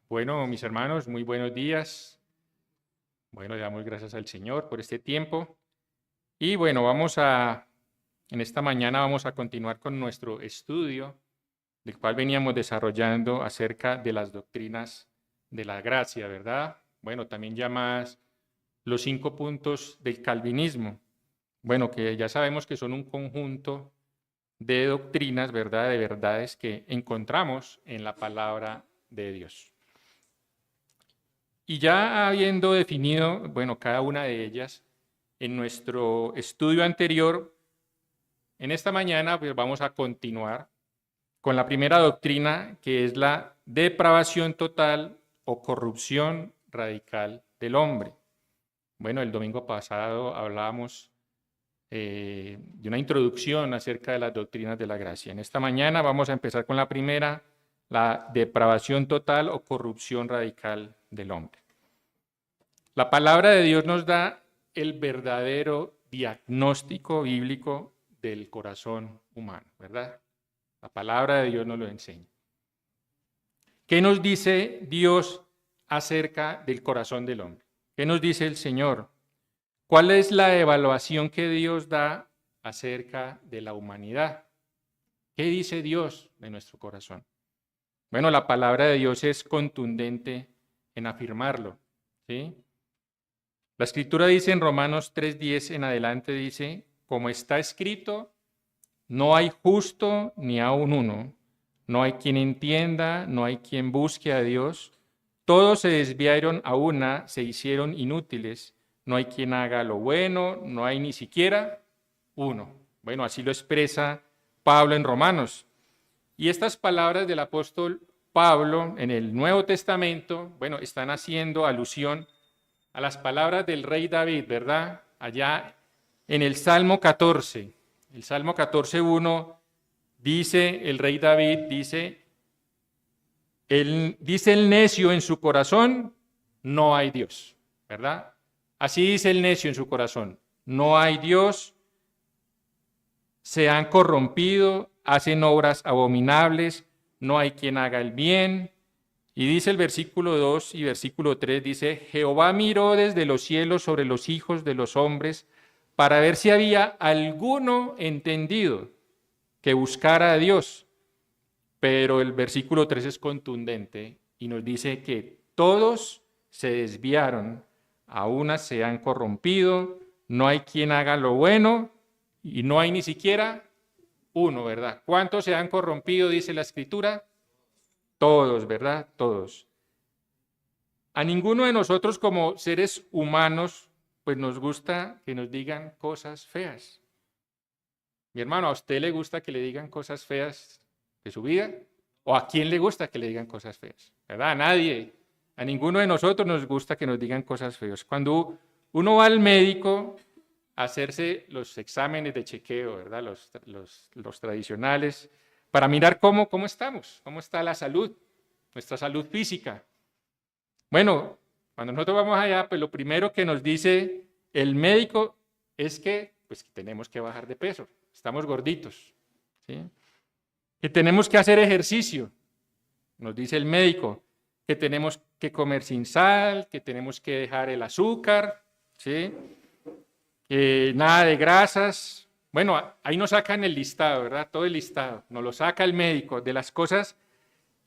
Bueno, mis hermanos, muy buenos días. Bueno, le damos gracias al Señor por este tiempo. Y bueno, en esta mañana vamos a continuar con nuestro estudio, del cual veníamos desarrollando acerca de las doctrinas de la gracia, ¿verdad? Bueno, también llamadas los 5 puntos del calvinismo. Bueno, que ya sabemos que son un conjunto de doctrinas, ¿verdad? De verdades que encontramos en la palabra de Dios. Y ya habiendo definido, bueno, cada una de ellas, en nuestro estudio anterior, en esta mañana pues vamos a continuar con la primera doctrina, que es la depravación total o corrupción radical del hombre. Bueno, el domingo pasado hablábamos de una introducción acerca de las doctrinas de la gracia. En esta mañana vamos a empezar con la primera, la depravación total o corrupción radical del hombre. La palabra de Dios nos da el verdadero diagnóstico bíblico del corazón humano, ¿verdad? La palabra de Dios nos lo enseña. ¿Qué nos dice Dios acerca del corazón del hombre? ¿Qué nos dice el Señor? ¿Cuál es la evaluación que Dios da acerca de la humanidad? ¿Qué dice Dios de nuestro corazón? Bueno, la palabra de Dios es contundente en afirmarlo, ¿sí? La Escritura dice en Romanos 3:10 en adelante, dice, como está escrito, no hay justo ni aun uno, no hay quien entienda, no hay quien busque a Dios, todos se desviaron a una, se hicieron inútiles, no hay quien haga lo bueno, no hay ni siquiera uno. Bueno, así lo expresa Pablo en Romanos. Y estas palabras del apóstol Pablo en el Nuevo Testamento, bueno, están haciendo alusión a las palabras del rey David, ¿verdad? Allá en el Salmo 14. El Salmo 14:1 dice el rey David, dice el necio en su corazón, no hay Dios, ¿verdad? Así dice el necio en su corazón, no hay Dios, se han corrompido, hacen obras abominables, no hay quien haga el bien. Y dice el versículo 2 y versículo 3, dice, Jehová miró desde los cielos sobre los hijos de los hombres para ver si había alguno entendido que buscara a Dios. Pero el versículo 3 es contundente y nos dice que todos se desviaron, a unas se han corrompido, no hay quien haga lo bueno y no hay ni siquiera uno, ¿verdad? ¿Cuántos se han corrompido, dice la Escritura? Todos, ¿verdad? Todos. A ninguno de nosotros como seres humanos, pues nos gusta que nos digan cosas feas. Mi hermano, ¿a usted le gusta que le digan cosas feas de su vida? ¿O a quién le gusta que le digan cosas feas? ¿Verdad? A nadie. A ninguno de nosotros nos gusta que nos digan cosas feas. Cuando uno va al médico a hacerse los exámenes de chequeo, ¿verdad? Los tradicionales, para mirar cómo estamos, cómo está la salud, nuestra salud física. Bueno, cuando nosotros vamos allá, pues lo primero que nos dice el médico es que, pues, que tenemos que bajar de peso, estamos gorditos, ¿sí? Que tenemos que hacer ejercicio, nos dice el médico, que tenemos que comer sin sal, que tenemos que dejar el azúcar, ¿sí? Que nada de grasas. Bueno, ahí nos sacan el listado, ¿verdad? Todo el listado, nos lo saca el médico de las cosas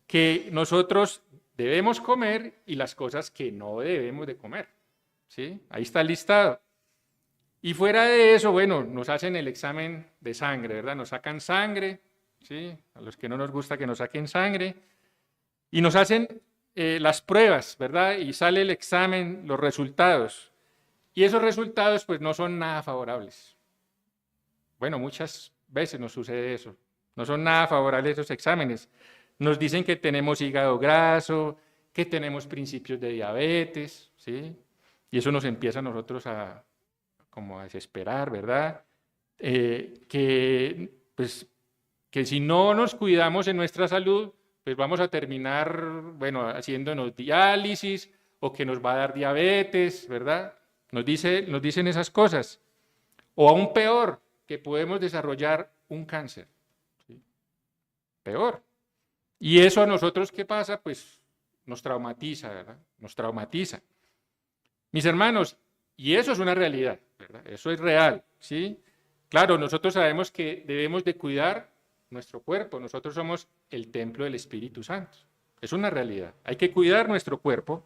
que nosotros debemos comer y las cosas que no debemos de comer, ¿sí? Ahí está el listado. Y fuera de eso, bueno, nos hacen el examen de sangre, ¿verdad? Nos sacan sangre, ¿sí? A los que no nos gusta que nos saquen sangre. Y nos hacen las pruebas, ¿verdad? Y sale el examen, los resultados. Y esos resultados, pues, no son nada favorables. Bueno, muchas veces nos sucede eso. No son nada favorables esos exámenes. Nos dicen que tenemos hígado graso, que tenemos principios de diabetes, ¿sí? Y eso nos empieza a nosotros como a desesperar, ¿verdad? Pues, que si no nos cuidamos en nuestra salud, pues vamos a terminar, bueno, haciéndonos diálisis o que nos va a dar diabetes, ¿verdad? Nos dicen esas cosas. O aún peor, que podemos desarrollar un cáncer. ¿Sí? Peor. ¿Y eso a nosotros qué pasa? Pues nos traumatiza, ¿verdad? Nos traumatiza. Mis hermanos, y eso es una realidad, ¿verdad? Eso es real, ¿sí? Claro, nosotros sabemos que debemos de cuidar nuestro cuerpo. Nosotros somos el templo del Espíritu Santo. Es una realidad. Hay que cuidar nuestro cuerpo.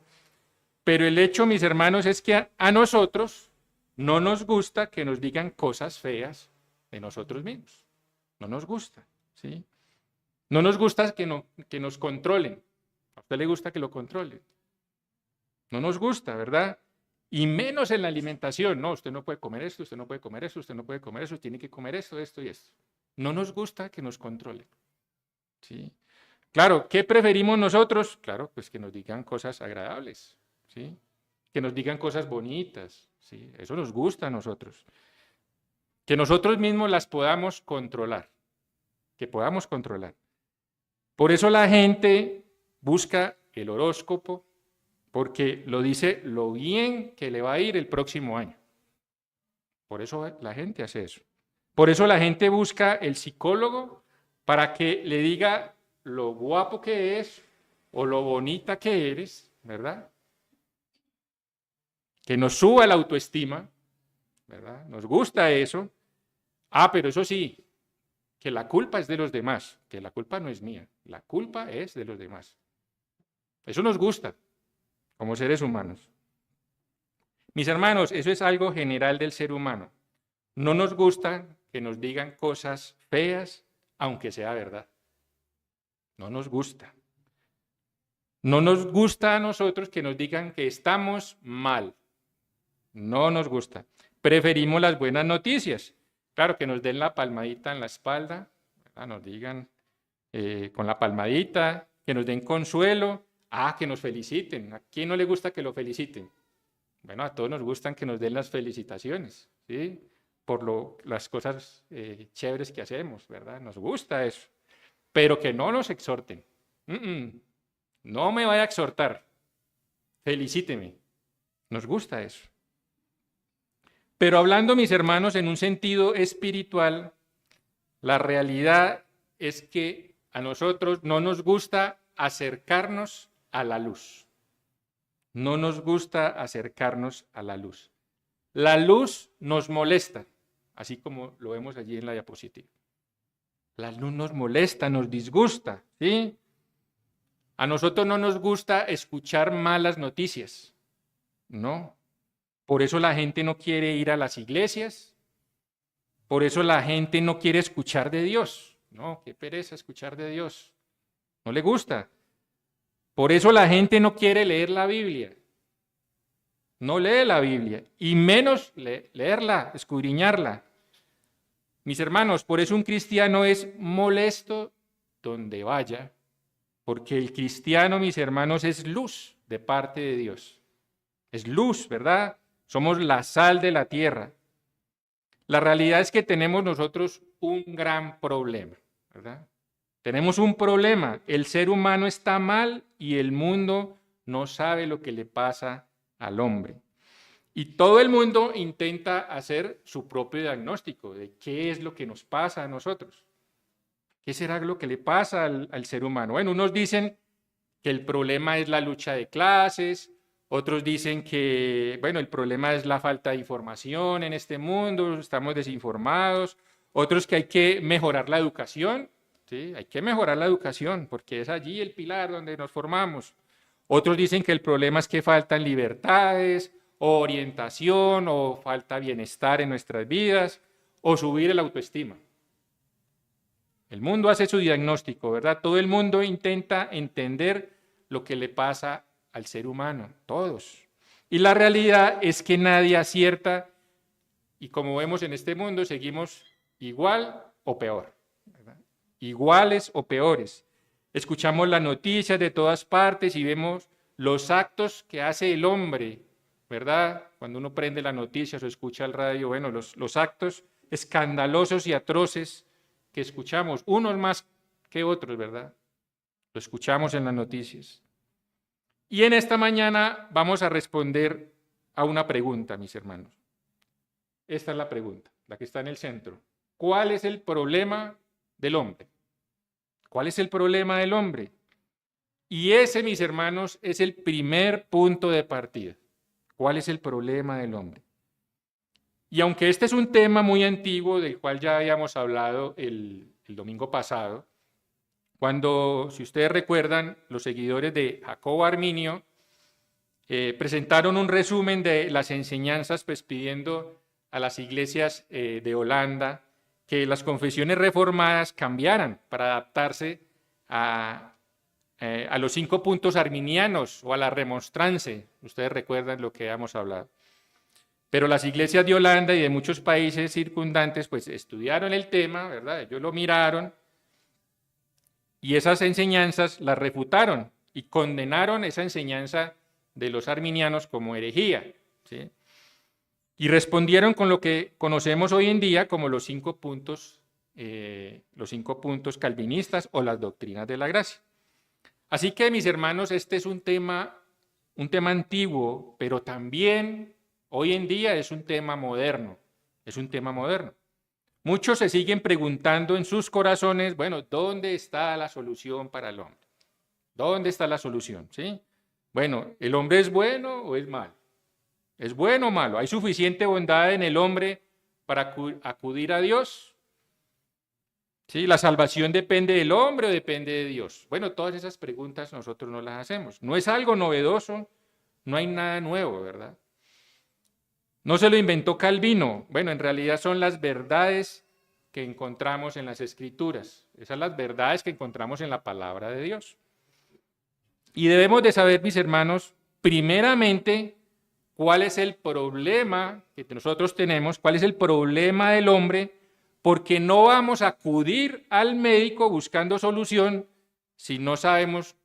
Pero el hecho, mis hermanos, es que a nosotros no nos gusta que nos digan cosas feas de nosotros mismos. No nos gusta, ¿sí? No nos gusta que nos controlen. ¿A usted le gusta que lo controlen? No nos gusta, ¿verdad? Y menos en la alimentación. No, usted no puede comer esto, usted no puede comer eso, usted no puede comer eso, tiene que comer esto, esto y esto. No nos gusta que nos controlen, ¿sí? Claro, ¿qué preferimos nosotros? Claro, pues que nos digan cosas agradables, ¿sí? Que nos digan cosas bonitas, ¿sí? Eso nos gusta a nosotros. Que nosotros mismos las podamos controlar, que podamos controlar. Por eso la gente busca el horóscopo, porque lo dice lo bien que le va a ir el próximo año. Por eso la gente hace eso. Por eso la gente busca el psicólogo para que le diga lo guapo que es o lo bonita que eres, ¿verdad? Que nos suba la autoestima, ¿verdad? Nos gusta eso. Ah, pero eso sí, que la culpa es de los demás, que la culpa no es mía, la culpa es de los demás. Eso nos gusta como seres humanos. Mis hermanos, eso es algo general del ser humano. No nos gusta que nos digan cosas feas, aunque sea verdad. No nos gusta. No nos gusta a nosotros que nos digan que estamos mal. No nos gusta. Preferimos las buenas noticias. Claro, que nos den la palmadita en la espalda, ¿verdad? Nos digan con la palmadita, que nos den consuelo. Ah, que nos feliciten. ¿A quién no le gusta que lo feliciten? Bueno, a todos nos gustan que nos den las felicitaciones, ¿sí? Por las cosas chéveres que hacemos, ¿verdad? Nos gusta eso. Pero que no nos exhorten. No me vaya a exhortar. Felicíteme. Nos gusta eso. Pero hablando, mis hermanos, en un sentido espiritual, la realidad es que a nosotros no nos gusta acercarnos a la luz. No nos gusta acercarnos a la luz. La luz nos molesta, así como lo vemos allí en la diapositiva. La luz nos molesta, nos disgusta, ¿sí? A nosotros no nos gusta escuchar malas noticias, no. Por eso la gente no quiere ir a las iglesias, por eso la gente no quiere escuchar de Dios. No, qué pereza escuchar de Dios. No le gusta. Por eso la gente no quiere leer la Biblia. No lee la Biblia, y menos leerla, escudriñarla. Mis hermanos, por eso un cristiano es molesto donde vaya, porque el cristiano, mis hermanos, es luz de parte de Dios. Es luz, ¿verdad? Somos la sal de la tierra. La realidad es que tenemos nosotros un gran problema, ¿verdad? Tenemos un problema. El ser humano está mal y el mundo no sabe lo que le pasa al hombre. Y todo el mundo intenta hacer su propio diagnóstico de qué es lo que nos pasa a nosotros. ¿Qué será lo que le pasa al ser humano? Bueno, unos dicen que el problema es la lucha de clases, otros dicen que, bueno, el problema es la falta de información en este mundo, estamos desinformados, otros que hay que mejorar la educación, ¿sí? Hay que mejorar la educación porque es allí el pilar donde nos formamos. Otros dicen que el problema es que faltan libertades, o orientación, o falta bienestar en nuestras vidas, o subir el autoestima. El mundo hace su diagnóstico, ¿verdad? Todo el mundo intenta entender lo que le pasa al ser humano, todos. Y la realidad es que nadie acierta y como vemos en este mundo seguimos igual o peor, ¿verdad? Iguales o peores. Escuchamos las noticias de todas partes y vemos los actos que hace el hombre, ¿verdad? Cuando uno prende las noticias o escucha el radio, bueno, los actos escandalosos y atroces que escuchamos, unos más que otros, ¿verdad? Lo escuchamos en las noticias. Y en esta mañana vamos a responder a una pregunta, mis hermanos. Esta es la pregunta, la que está en el centro. ¿Cuál es el problema del hombre? ¿Cuál es el problema del hombre? Y ese, mis hermanos, es el primer punto de partida. ¿Cuál es el problema del hombre? Y aunque este es un tema muy antiguo, del cual ya habíamos hablado el domingo pasado, cuando, si ustedes recuerdan, los seguidores de Jacobo Arminio presentaron un resumen de las enseñanzas, pues pidiendo a las iglesias de Holanda que las confesiones reformadas cambiaran para adaptarse a los 5 puntos arminianos o a la remonstrance. Ustedes recuerdan lo que hemos hablado. Pero las iglesias de Holanda y de muchos países circundantes pues estudiaron el tema, ¿verdad? Ellos lo miraron y esas enseñanzas las refutaron y condenaron esa enseñanza de los arminianos como herejía, ¿sí? Y respondieron con lo que conocemos hoy en día como los 5 puntos calvinistas o las doctrinas de la gracia. Así que, mis hermanos, este es un tema antiguo, pero también hoy en día es un tema moderno, Muchos se siguen preguntando en sus corazones, bueno, ¿dónde está la solución para el hombre? ¿Dónde está la solución? ¿Sí? Bueno, ¿el hombre es bueno o es malo? ¿Es bueno o malo? ¿Hay suficiente bondad en el hombre para acudir a Dios? ¿Sí? ¿La salvación depende del hombre o depende de Dios? Bueno, todas esas preguntas nosotros no las hacemos. No es algo novedoso, no hay nada nuevo, ¿verdad? No se lo inventó Calvino. Bueno, en realidad son las verdades que encontramos en las Escrituras. Esas son las verdades que encontramos en la palabra de Dios. Y debemos de saber, mis hermanos, primeramente, cuál es el problema que nosotros tenemos, cuál es el problema del hombre, porque no vamos a acudir al médico buscando solución si no sabemos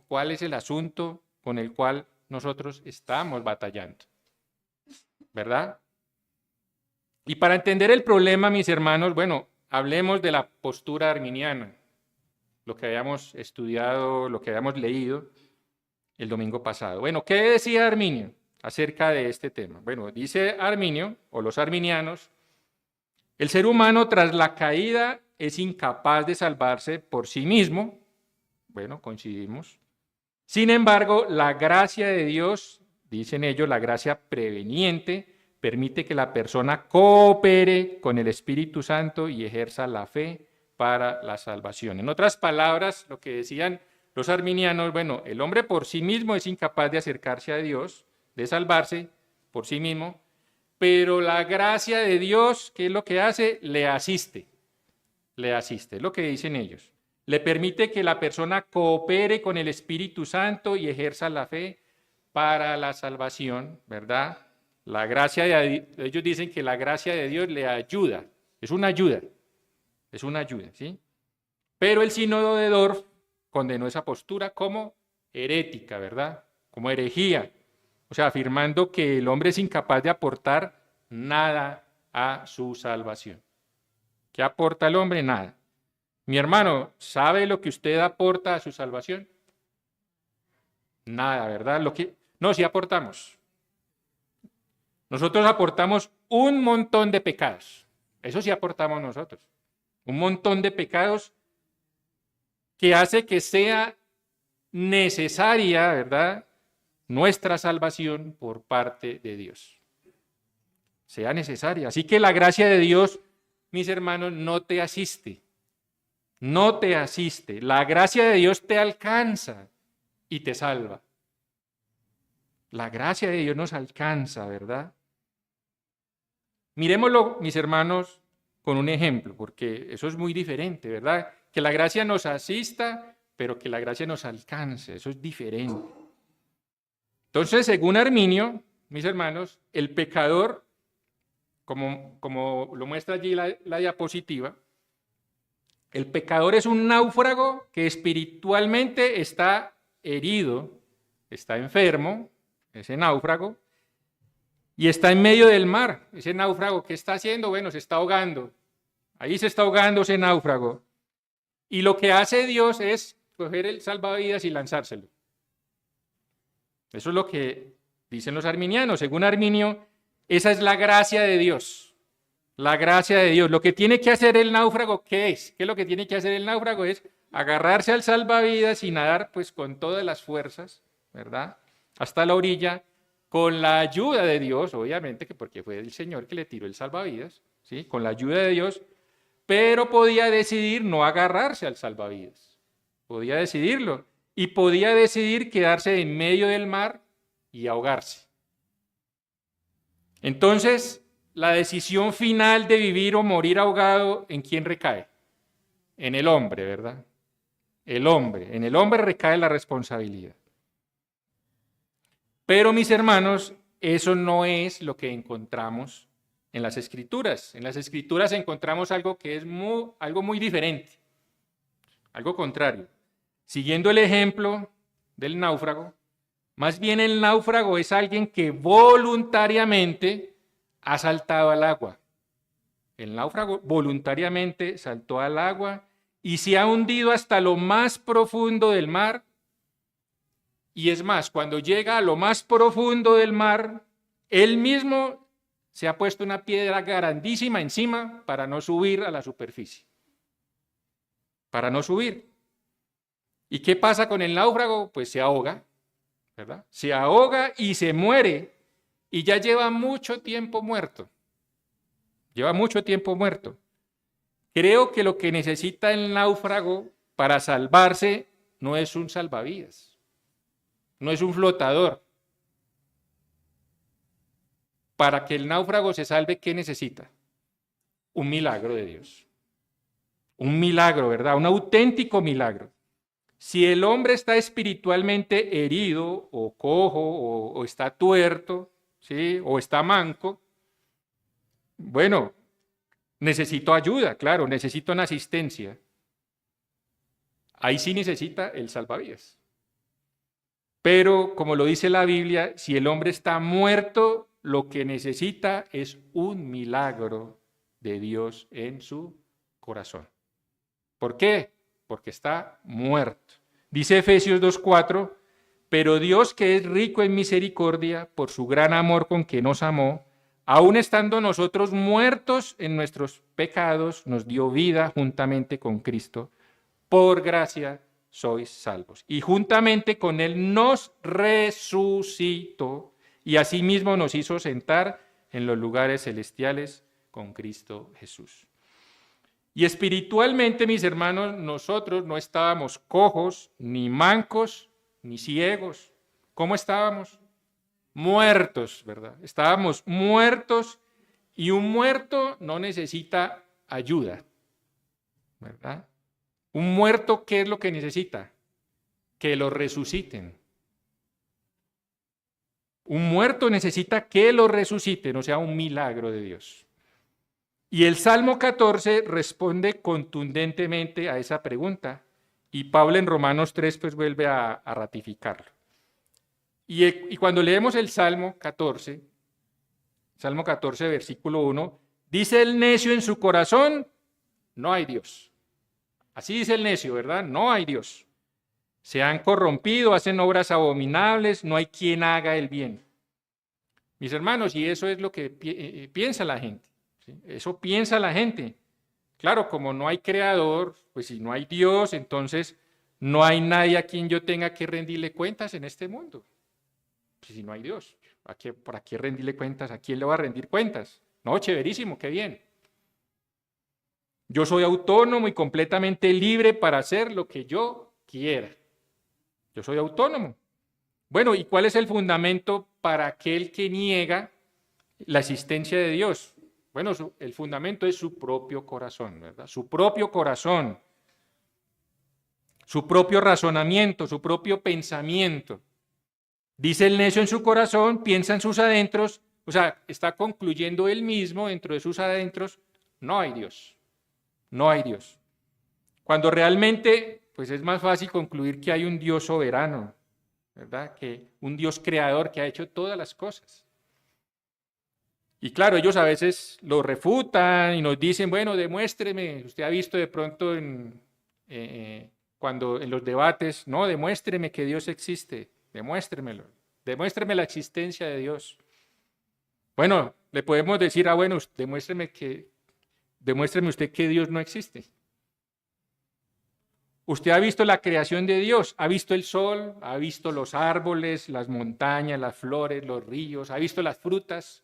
cuál es el asunto con el cual nosotros estamos batallando. ¿Verdad? Y para entender el problema, mis hermanos, bueno, hablemos de la postura arminiana, lo que habíamos estudiado, lo que habíamos leído el domingo pasado. Bueno, ¿qué decía Arminio acerca de este tema? Bueno, dice Arminio, o los arminianos, el ser humano tras la caída es incapaz de salvarse por sí mismo. Bueno, coincidimos. Sin embargo, la gracia de Dios, dicen ellos, la gracia preveniente, permite que la persona coopere con el Espíritu Santo y ejerza la fe para la salvación. En otras palabras, lo que decían los arminianos, bueno, el hombre por sí mismo es incapaz de acercarse a Dios, de salvarse por sí mismo, pero la gracia de Dios, ¿qué es lo que hace? Le asiste, es lo que dicen ellos. Le permite que la persona coopere con el Espíritu Santo y ejerza la fe para la salvación, ¿verdad? La gracia ellos dicen que la gracia de Dios le ayuda, es una ayuda, ¿sí? Pero el sínodo de Dorf condenó esa postura como herética, ¿verdad? Como herejía, o sea, afirmando que el hombre es incapaz de aportar nada a su salvación. ¿Qué aporta el hombre? Nada. Mi hermano, ¿sabe lo que usted aporta a su salvación? Nada, ¿verdad? No, sí aportamos. Nosotros aportamos un montón de pecados. Eso sí aportamos nosotros. Un montón de pecados que hace que sea necesaria, ¿verdad?, nuestra salvación por parte de Dios. Sea necesaria. Así que la gracia de Dios, mis hermanos, no te asiste. No te asiste. La gracia de Dios te alcanza y te salva. La gracia de Dios nos alcanza, ¿verdad? Mirémoslo, mis hermanos, con un ejemplo, porque eso es muy diferente, ¿verdad? Que la gracia nos asista, pero que la gracia nos alcance, eso es diferente. Entonces, según Arminio, mis hermanos, el pecador, como lo muestra allí la diapositiva, el pecador es un náufrago que espiritualmente está herido, está enfermo, ese náufrago, y está en medio del mar. Ese náufrago, ¿qué está haciendo? Bueno, se está ahogando. Ahí se está ahogando ese náufrago. Y lo que hace Dios es coger el salvavidas y lanzárselo. Eso es lo que dicen los arminianos. Según Arminio, esa es la gracia de Dios. La gracia de Dios. Lo que tiene que hacer el náufrago, ¿qué es? ¿Qué es lo que tiene que hacer el náufrago? Es agarrarse al salvavidas y nadar pues con todas las fuerzas, ¿verdad? Hasta la orilla, con la ayuda de Dios, obviamente, que porque fue el Señor que le tiró el salvavidas, ¿sí? Con la ayuda de Dios, pero podía decidir no agarrarse al salvavidas. Podía decidirlo. Y podía decidir quedarse en medio del mar y ahogarse. Entonces, la decisión final de vivir o morir ahogado, ¿en quién recae? En el hombre, ¿verdad? En el hombre recae la responsabilidad. Pero mis hermanos, eso no es lo que encontramos en las Escrituras. En las Escrituras encontramos algo que es algo muy diferente, algo contrario. Siguiendo el ejemplo del náufrago, más bien el náufrago es alguien que voluntariamente ha saltado al agua. El náufrago voluntariamente saltó al agua y se ha hundido hasta lo más profundo del mar. Y es más, cuando llega a lo más profundo del mar, él mismo se ha puesto una piedra grandísima encima para no subir a la superficie. Para no subir. ¿Y qué pasa con el náufrago? Pues se ahoga, ¿verdad? Se ahoga y se muere. Y ya lleva mucho tiempo muerto. Lleva mucho tiempo muerto. Creo que lo que necesita el náufrago para salvarse no es un salvavidas, no es un flotador. Para que el náufrago se salve, ¿qué necesita? Un milagro de Dios. Un milagro, ¿verdad? Un auténtico milagro. Si el hombre está espiritualmente herido o cojo o está tuerto, ¿sí? O está manco, bueno, necesito ayuda, claro, necesito una asistencia. Ahí sí necesita el salvavidas. Pero, como lo dice la Biblia, si el hombre está muerto, lo que necesita es un milagro de Dios en su corazón. ¿Por qué? Porque está muerto. Dice Efesios 2:4, pero Dios, que es rico en misericordia, por su gran amor con que nos amó, aun estando nosotros muertos en nuestros pecados, nos dio vida juntamente con Cristo. Por gracia sois salvos. Y juntamente con Él nos resucitó y asimismo nos hizo sentar en los lugares celestiales con Cristo Jesús. Y espiritualmente, mis hermanos, nosotros no estábamos cojos, ni mancos, ni ciegos. ¿Cómo estábamos? Muertos, ¿verdad? Estábamos muertos y un muerto no necesita ayuda, ¿verdad? Un muerto, ¿qué es lo que necesita? Que lo resuciten. Un muerto necesita que lo resuciten, o sea, un milagro de Dios. Y el Salmo 14 responde contundentemente a esa pregunta. Y Pablo en Romanos 3 pues vuelve a ratificarlo. Y cuando leemos el Salmo 14, versículo 1, dice el necio en su corazón, no hay Dios. Así dice el necio, ¿verdad? No hay Dios. Se han corrompido, hacen obras abominables, no hay quien haga el bien. Mis hermanos, y eso es lo que piensa la gente. ¿Sí? Eso piensa la gente. Claro, como no hay creador, pues si no hay Dios, entonces no hay nadie a quien yo tenga que rendirle cuentas en este mundo. Pues si no hay Dios, ¿para qué rendirle cuentas? ¿A quién le va a rendir cuentas? No, chéverísimo, qué bien. Yo soy autónomo y completamente libre para hacer lo que yo quiera. Yo soy autónomo. Bueno, ¿y cuál es el fundamento para aquel que niega la existencia de Dios? Bueno, el fundamento es su propio corazón, ¿verdad? Su propio corazón, su propio razonamiento, su propio pensamiento. Dice el necio en su corazón, piensa en sus adentros, o sea, está concluyendo él mismo dentro de sus adentros, no hay Dios, no hay Dios. Cuando realmente, pues es más fácil concluir que hay un Dios soberano, ¿verdad? Que un Dios creador que ha hecho todas las cosas. Y claro, ellos a veces lo refutan y nos dicen, bueno, demuéstreme, usted ha visto de pronto cuando en los debates, no, demuéstreme que Dios existe, demuéstremelo, demuéstreme la existencia de Dios. Bueno, le podemos decir, bueno, demuéstreme usted que Dios no existe. Usted ha visto la creación de Dios, ha visto el sol, ha visto los árboles, las montañas, las flores, los ríos, ha visto las frutas.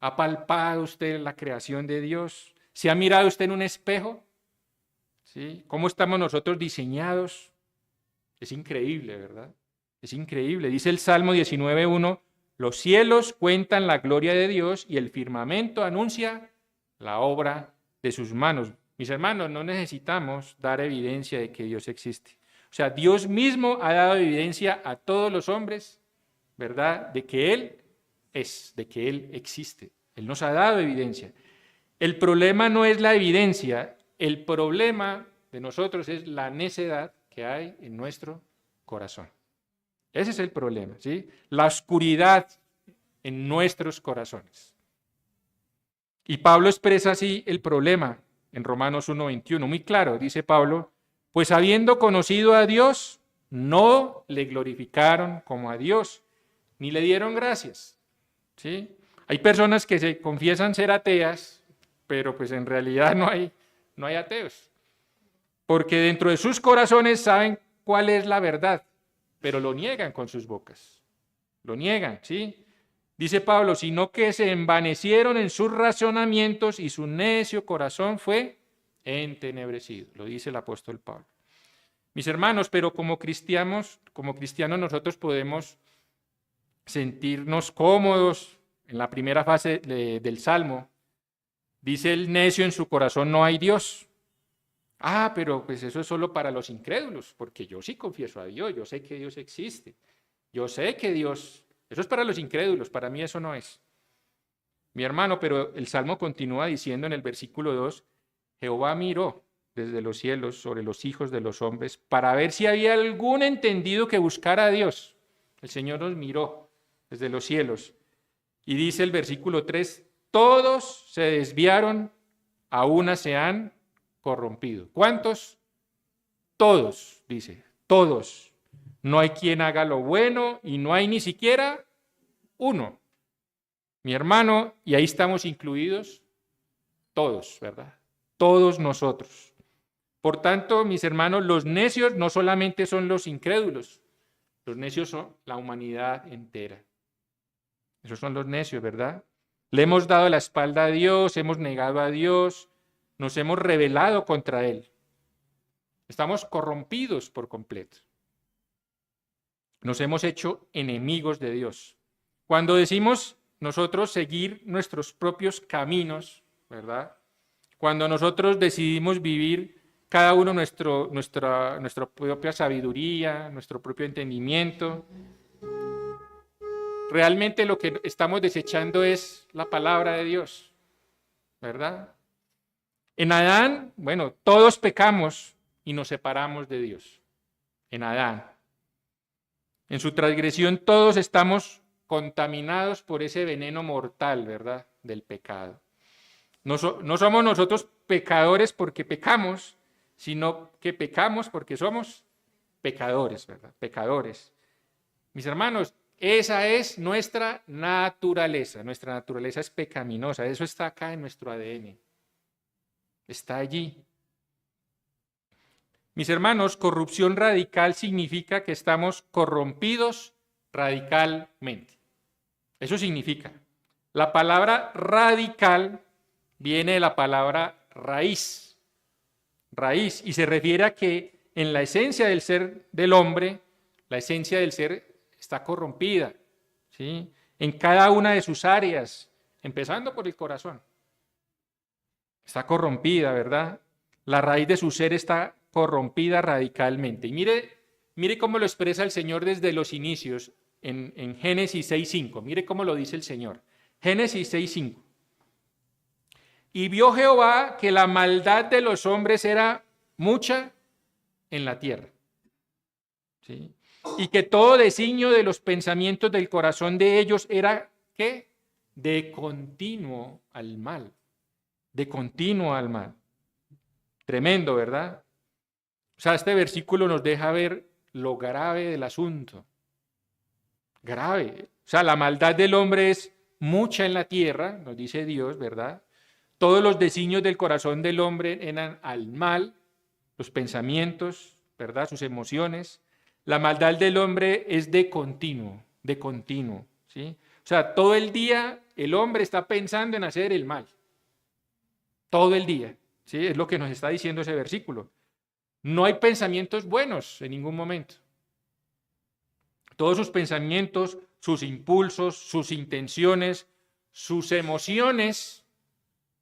¿Ha palpado usted la creación de Dios? ¿Se ha mirado usted en un espejo? ¿Sí? ¿Cómo estamos nosotros diseñados? Es increíble, ¿verdad? Es increíble. Dice el Salmo 19:1, los cielos cuentan la gloria de Dios y el firmamento anuncia la obra de sus manos. Mis hermanos, no necesitamos dar evidencia de que Dios existe. O sea, Dios mismo ha dado evidencia a todos los hombres, ¿verdad? De que Él es, de que Él existe. Él nos ha dado evidencia. El problema no es la evidencia, el problema de nosotros es la necedad que hay en nuestro corazón. Ese es el problema, ¿sí? La oscuridad en nuestros corazones. Y Pablo expresa así el problema en Romanos 1:21, muy claro, dice Pablo, pues habiendo conocido a Dios, no le glorificaron como a Dios, ni le dieron gracias, ¿sí? Hay personas que se confiesan ser ateas, pero pues en realidad no hay ateos, porque dentro de sus corazones saben cuál es la verdad, pero lo niegan con sus bocas, lo niegan, ¿sí? Dice Pablo, sino que se envanecieron en sus razonamientos y su necio corazón fue entenebrecido, lo dice el apóstol Pablo. Mis hermanos, pero como cristianos nosotros podemos sentirnos cómodos en la primera fase del Salmo. Dice el necio en su corazón, no hay Dios. Ah, pero pues eso es solo para los incrédulos, porque yo sí confieso a Dios, yo sé que Dios existe, yo sé que Dios... Eso es para los incrédulos, para mí eso no es. Mi hermano, pero el Salmo continúa diciendo en el versículo 2, Jehová miró desde los cielos sobre los hijos de los hombres para ver si había algún entendido que buscara a Dios. El Señor nos miró desde los cielos. Y dice el versículo 3, todos se desviaron, a una se han corrompido. ¿Cuántos? Todos, dice, todos. No hay quien haga lo bueno y no hay ni siquiera uno. Mi hermano, y ahí estamos incluidos todos, ¿verdad? Todos nosotros. Por tanto, mis hermanos, los necios no solamente son los incrédulos, los necios son la humanidad entera. Esos son los necios, ¿verdad? Le hemos dado la espalda a Dios, hemos negado a Dios, nos hemos rebelado contra Él. Estamos corrompidos por completo. Nos hemos hecho enemigos de Dios. Cuando decimos nosotros seguir nuestros propios caminos, ¿verdad? Cuando nosotros decidimos vivir cada uno nuestra propia sabiduría, nuestro propio entendimiento, realmente lo que estamos desechando es la palabra de Dios, ¿verdad? En Adán, bueno, todos pecamos y nos separamos de Dios. En Adán. En su transgresión todos estamos contaminados por ese veneno mortal, ¿verdad? Del pecado. No somos nosotros pecadores porque pecamos, sino que pecamos porque somos pecadores, ¿verdad? Pecadores. Mis hermanos, esa es nuestra naturaleza. Nuestra naturaleza es pecaminosa. Eso está acá en nuestro ADN. Está allí. Mis hermanos, corrupción radical significa que estamos corrompidos radicalmente. Eso significa. La palabra radical viene de la palabra raíz. Raíz. Y se refiere a que en la esencia del ser del hombre, la esencia del ser está corrompida, ¿sí? En cada una de sus áreas, empezando por el corazón. Está corrompida, ¿verdad? La raíz de su ser está corrompida radicalmente. Y mire cómo lo expresa el Señor desde los inicios en Génesis 6:5. Mire cómo lo dice el Señor. Génesis 6:5. Y vio Jehová que la maldad de los hombres era mucha en la tierra, ¿sí? Y que todo designio de los pensamientos del corazón de ellos era, ¿qué? De continuo al mal. De continuo al mal. Tremendo, ¿verdad? O sea, este versículo nos deja ver lo grave del asunto. Grave. O sea, la maldad del hombre es mucha en la tierra, nos dice Dios, ¿verdad? Todos los designios del corazón del hombre eran al mal, los pensamientos, ¿verdad? Sus emociones. La maldad del hombre es de continuo, ¿sí? O sea, todo el día el hombre está pensando en hacer el mal. Todo el día, ¿sí? Es lo que nos está diciendo ese versículo. No hay pensamientos buenos en ningún momento. Todos sus pensamientos, sus impulsos, sus intenciones, sus emociones,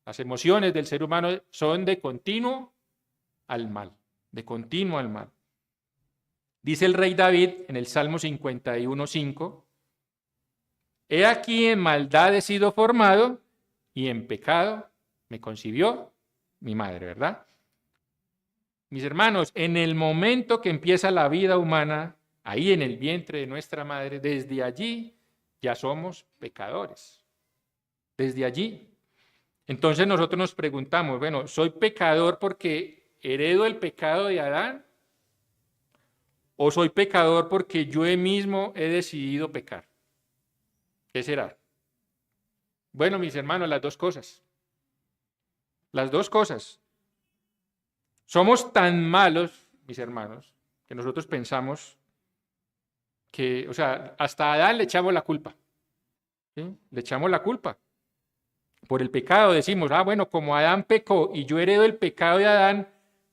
las emociones del ser humano son de continuo al mal, de continuo al mal. Dice el rey David en el Salmo 51:5, he aquí en maldad he sido formado y en pecado me concibió mi madre, ¿verdad? Mis hermanos, en el momento que empieza la vida humana, ahí en el vientre de nuestra madre, desde allí ya somos pecadores. Desde allí. Entonces nosotros nos preguntamos, bueno, ¿soy pecador porque heredo el pecado de Adán? ¿O soy pecador porque yo mismo he decidido pecar? ¿Qué será? Bueno, mis hermanos, las dos cosas. Las dos cosas. Somos tan malos, mis hermanos, que nosotros pensamos que, o sea, hasta a Adán le echamos la culpa. ¿Sí? Le echamos la culpa. Por el pecado decimos, bueno, como Adán pecó y yo heredo el pecado de Adán,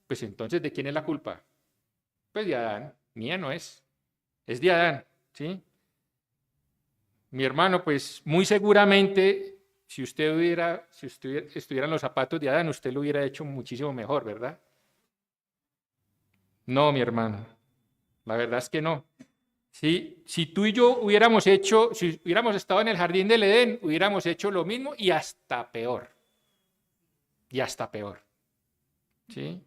pues entonces, ¿de quién es la culpa? Pues de Adán. Mía no es de Adán, ¿sí? Mi hermano, pues muy seguramente, si usted estuviera en los zapatos de Adán, usted lo hubiera hecho muchísimo mejor, ¿verdad? No, mi hermano, la verdad es que no. Si tú y yo si hubiéramos estado en el jardín del Edén, hubiéramos hecho lo mismo y hasta peor. Y hasta peor. ¿Sí?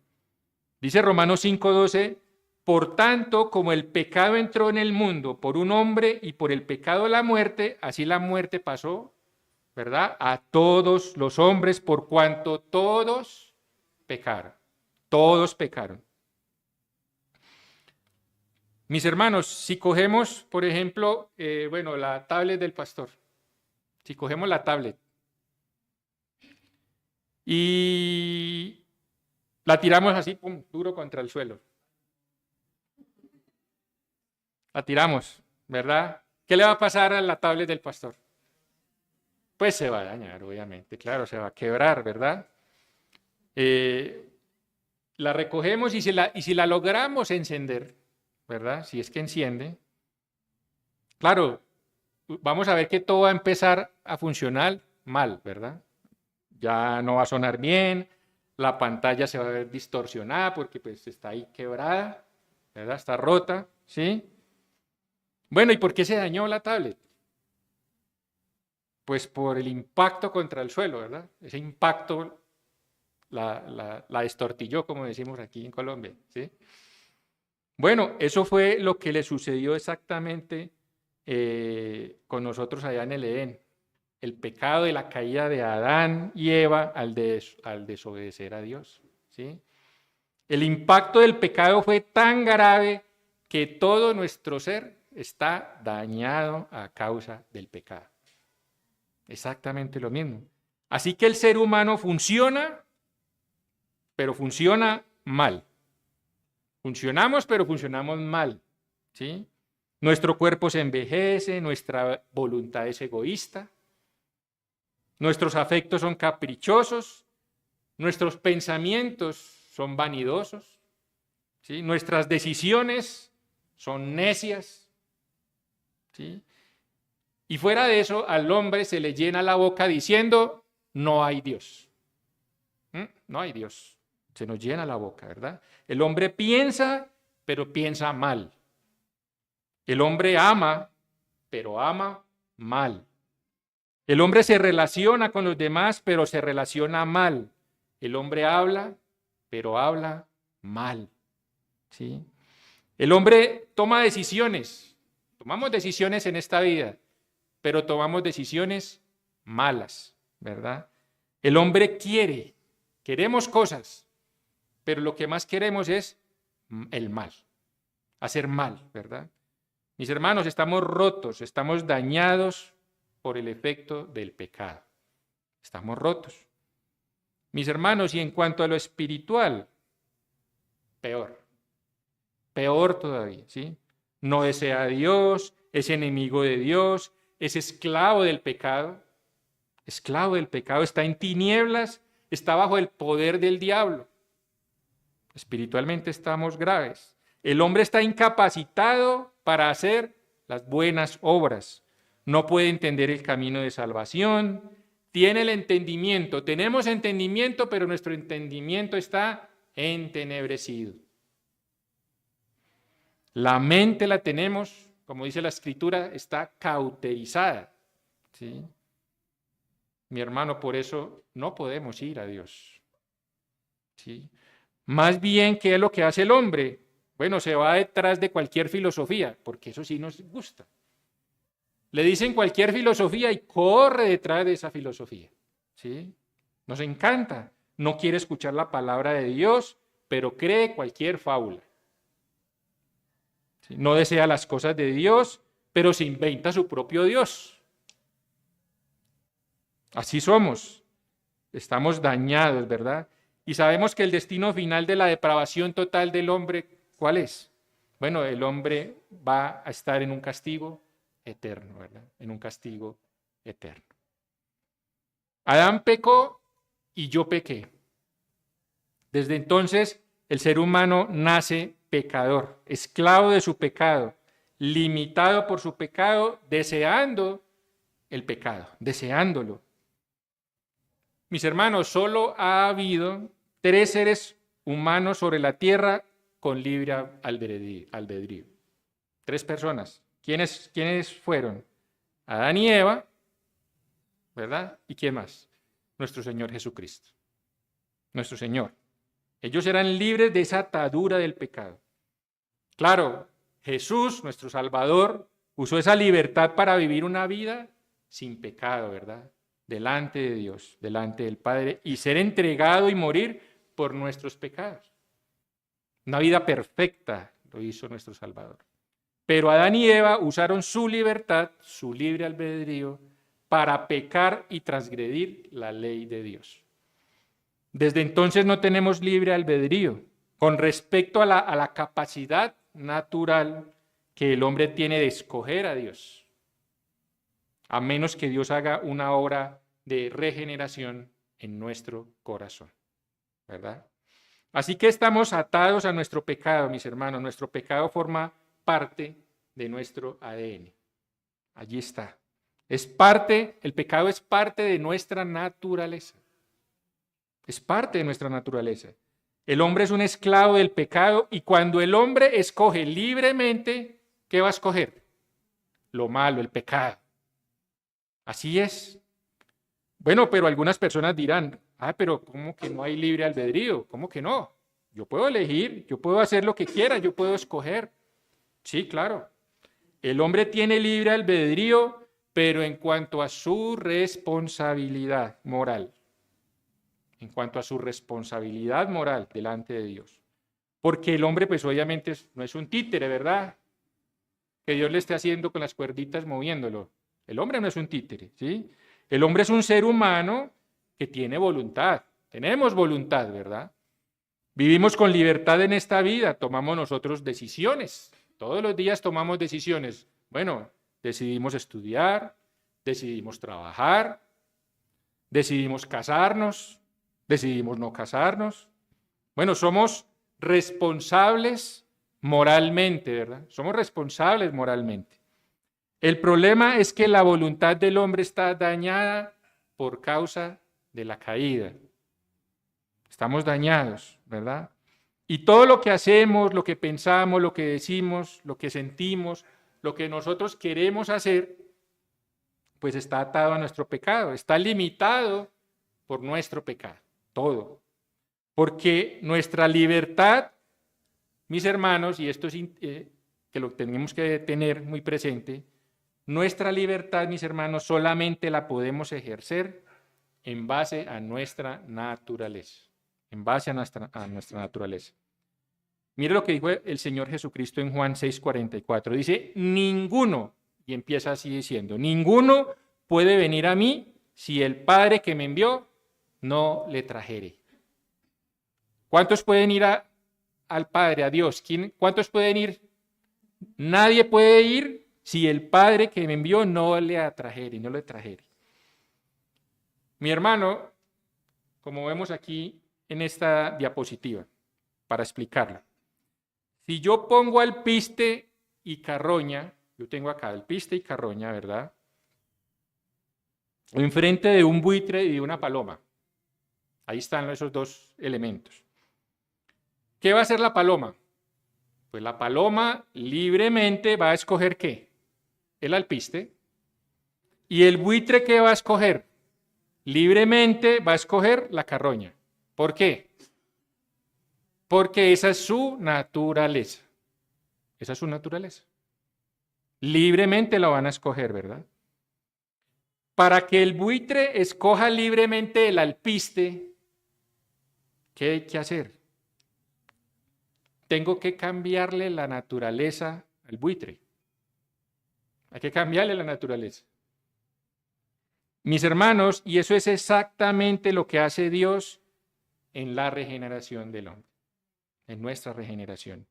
Dice Romanos 5:12, por tanto, como el pecado entró en el mundo por un hombre y por el pecado la muerte, así la muerte pasó, ¿verdad? A todos los hombres por cuanto todos pecaron. Todos pecaron. Mis hermanos, si cogemos, por ejemplo, la tablet del pastor, si cogemos la tablet y la tiramos así, pum, duro contra el suelo, la tiramos, ¿verdad? ¿Qué le va a pasar a la tablet del pastor? Pues se va a dañar, obviamente, claro, se va a quebrar, ¿verdad? La recogemos y si la logramos encender, ¿verdad? Si es que enciende, claro, vamos a ver que todo va a empezar a funcionar mal, ¿verdad? Ya no va a sonar bien, la pantalla se va a ver distorsionada porque pues está ahí quebrada, ¿verdad? Está rota, ¿sí? Bueno, ¿y por qué se dañó la tablet? Pues por el impacto contra el suelo, ¿verdad? Ese impacto la destortilló, como decimos aquí en Colombia, ¿sí? Bueno, eso fue lo que le sucedió exactamente con nosotros allá en el Edén. El pecado de la caída de Adán y Eva al desobedecer a Dios, ¿sí? El impacto del pecado fue tan grave que todo nuestro ser está dañado a causa del pecado. Exactamente lo mismo. Así que el ser humano funciona, pero funciona mal. Funcionamos, pero funcionamos mal, ¿sí? Nuestro cuerpo se envejece, nuestra voluntad es egoísta, nuestros afectos son caprichosos, nuestros pensamientos son vanidosos, ¿sí? Nuestras decisiones son necias, ¿sí? Y fuera de eso, al hombre se le llena la boca diciendo, no hay Dios. No hay Dios. Se nos llena la boca, ¿verdad? El hombre piensa, pero piensa mal. El hombre ama, pero ama mal. El hombre se relaciona con los demás, pero se relaciona mal. El hombre habla, pero habla mal. ¿Sí? El hombre toma decisiones. Tomamos decisiones en esta vida, pero tomamos decisiones malas, ¿verdad? El hombre queremos cosas, pero lo que más queremos es el mal, hacer mal, ¿verdad? Mis hermanos, estamos rotos, estamos dañados por el efecto del pecado. Estamos rotos. Mis hermanos, y en cuanto a lo espiritual, peor todavía, ¿sí? No desea a Dios, es enemigo de Dios, es esclavo del pecado, está en tinieblas, está bajo el poder del diablo. Espiritualmente estamos graves. El hombre está incapacitado para hacer las buenas obras. No puede entender el camino de salvación. Tiene el entendimiento. Tenemos entendimiento, pero nuestro entendimiento está entenebrecido. La mente la tenemos, como dice la Escritura, está cauterizada, ¿sí? Mi hermano, por eso no podemos ir a Dios, ¿sí? Más bien, ¿qué es lo que hace el hombre? Bueno, se va detrás de cualquier filosofía, porque eso sí nos gusta. Le dicen cualquier filosofía y corre detrás de esa filosofía, ¿sí? Nos encanta. No quiere escuchar la palabra de Dios, pero cree cualquier fábula. ¿Sí? No desea las cosas de Dios, pero se inventa su propio Dios. Así somos. Estamos dañados, ¿verdad? Y sabemos que el destino final de la depravación total del hombre, ¿cuál es? Bueno, el hombre va a estar en un castigo eterno, ¿verdad? En un castigo eterno. Adán pecó y yo pequé. Desde entonces, el ser humano nace pecador, esclavo de su pecado, limitado por su pecado, deseando el pecado, deseándolo. Mis hermanos, solo ha habido 3 seres humanos sobre la tierra con libre albedrío. 3 personas. ¿Quiénes fueron? Adán y Eva, ¿verdad? ¿Y quién más? Nuestro Señor Jesucristo. Nuestro Señor. Ellos eran libres de esa atadura del pecado. Claro, Jesús, nuestro Salvador, usó esa libertad para vivir una vida sin pecado, ¿verdad? Delante de Dios, delante del Padre, y ser entregado y morir por nuestros pecados. Una vida perfecta lo hizo nuestro Salvador. Pero Adán y Eva usaron su libertad, su libre albedrío, para pecar y transgredir la ley de Dios. Desde entonces no tenemos libre albedrío con respecto a la capacidad natural que el hombre tiene de escoger a Dios, a menos que Dios haga una obra de regeneración en nuestro corazón, ¿verdad? Así que estamos atados a nuestro pecado, mis hermanos. Nuestro pecado forma parte de nuestro ADN. Allí está. El pecado es parte de nuestra naturaleza. Es parte de nuestra naturaleza. El hombre es un esclavo del pecado y cuando el hombre escoge libremente, ¿qué va a escoger? Lo malo, el pecado. Así es. Bueno, pero algunas personas dirán, pero ¿cómo que no hay libre albedrío? ¿Cómo que no? Yo puedo elegir, yo puedo hacer lo que quiera, yo puedo escoger. Sí, claro. El hombre tiene libre albedrío, pero en cuanto a su responsabilidad moral. En cuanto a su responsabilidad moral delante de Dios. Porque el hombre, pues obviamente no es un títere, ¿verdad? Que Dios le esté haciendo con las cuerditas moviéndolo. El hombre no es un títere, ¿sí? El hombre es un ser humano que tiene voluntad. Tenemos voluntad, ¿verdad? Vivimos con libertad en esta vida, tomamos nosotros decisiones. Todos los días tomamos decisiones. Bueno, decidimos estudiar, decidimos trabajar, decidimos casarnos, decidimos no casarnos. Bueno, somos responsables moralmente, ¿verdad? Somos responsables moralmente. El problema es que la voluntad del hombre está dañada por causa de la caída. Estamos dañados, ¿verdad? Y todo lo que hacemos, lo que pensamos, lo que decimos, lo que sentimos, lo que nosotros queremos hacer, pues está atado a nuestro pecado, está limitado por nuestro pecado, todo. Porque nuestra libertad, mis hermanos, y esto es que lo tenemos que tener muy presente, nuestra libertad, mis hermanos, solamente la podemos ejercer en base a nuestra naturaleza. En base a nuestra naturaleza. Mire lo que dijo el Señor Jesucristo en Juan 6:44. Dice, ninguno, y empieza así diciendo, ninguno puede venir a mí si el Padre que me envió no le trajere. ¿Cuántos pueden ir a al Padre, a Dios. ¿Cuántos pueden ir? Nadie puede ir si el Padre que me envió no le atrajere, no le trajere. Mi hermano, como vemos aquí en esta diapositiva, para explicarlo. Si yo pongo alpiste y carroña, yo tengo acá alpiste y carroña, ¿verdad? Enfrente de un buitre y de una paloma. Ahí están esos dos elementos. ¿Qué va a hacer la paloma? Pues la paloma libremente va a escoger ¿qué? El alpiste. ¿Y el buitre qué va a escoger? Libremente va a escoger la carroña. ¿Por qué? Porque esa es su naturaleza. Esa es su naturaleza. Libremente la van a escoger, ¿verdad? Para que el buitre escoja libremente el alpiste, ¿qué hay que hacer? Tengo que cambiarle la naturaleza al buitre. Hay que cambiarle la naturaleza. Mis hermanos, y eso es exactamente lo que hace Dios en la regeneración del hombre, en nuestra regeneración.